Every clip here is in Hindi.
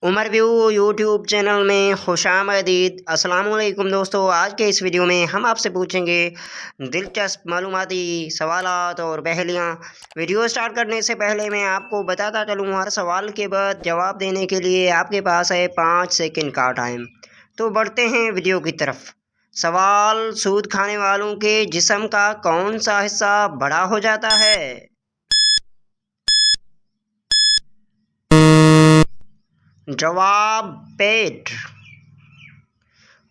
उमर व्यू यूट्यूब चैनल में खुशामदीद। अस्सलाम वालेकुम दोस्तों, आज के इस वीडियो में हम आपसे पूछेंगे दिलचस्प मालूमाती सवालात और पहेलियाँ। वीडियो स्टार्ट करने से पहले मैं आपको बताता चलूँ, हर सवाल के बाद जवाब देने के लिए आपके पास है 5 सेकंड का टाइम। तो बढ़ते हैं वीडियो की तरफ। सवाल, सूद खाने वालों के जिस्म का कौन सा हिस्सा बड़ा हो जाता है? जवाब पेट।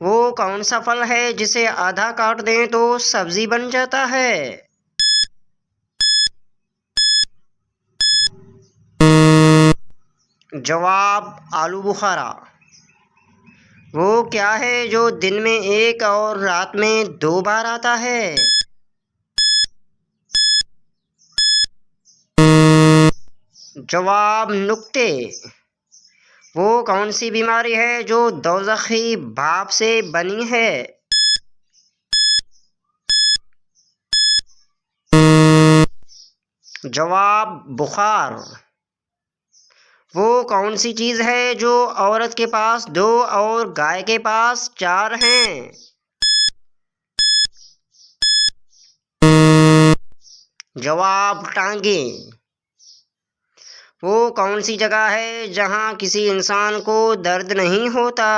वो कौन सा फल है जिसे आधा काट दें तो सब्जी बन जाता है? जवाब आलू बुखारा। वो क्या है जो दिन में एक और रात में 2 बार आता है? जवाब नुक्ते। वो कौन सी बीमारी है जो दोज़खी भाप से बनी है? जवाब बुखार। वो कौन सी चीज़ है जो औरत के पास 2 और गाय के पास 4 हैं? जवाब टांगे। वो कौन सी जगह है जहाँ किसी इंसान को दर्द नहीं होता?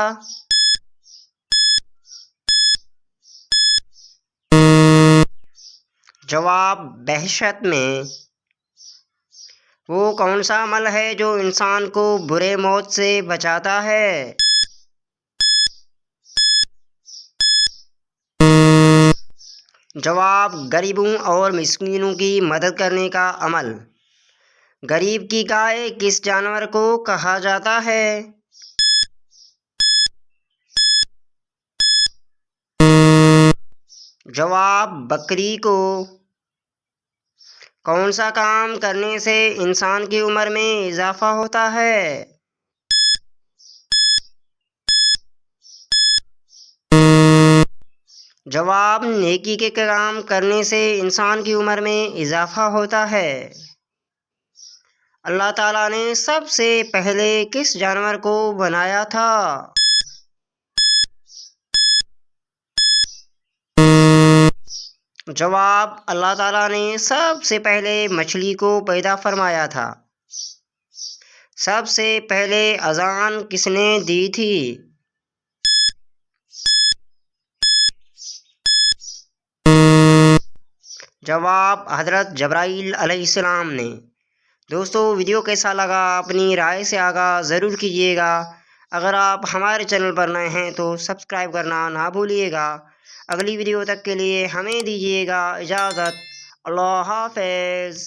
जवाब बहशत में। वो कौन सा अमल है जो इंसान को बुरे मौत से बचाता है? जवाब गरीबों और मिस्कीनों की मदद करने का अमल। गरीब की गाय किस जानवर को कहा जाता है? जवाब बकरी को। कौन सा काम करने से इंसान की उम्र में इजाफा होता है? जवाब नेकी के काम करने से इंसान की उम्र में इजाफा होता है। अल्लाह ताला ने सबसे पहले किस जानवर को बनाया था? जवाब अल्लाह ताला ने सबसे पहले मछली को पैदा फरमाया था। सबसे पहले अजान किसने दी थी? जवाब हज़रत जब्राईल अलैहिस्सलाम ने। दोस्तों, वीडियो कैसा लगा अपनी राय से आगाह ज़रूर कीजिएगा। अगर आप हमारे चैनल पर नए हैं तो सब्सक्राइब करना ना भूलिएगा। अगली वीडियो तक के लिए हमें दीजिएगा इजाज़त। अल्लाह हाफ़िज़।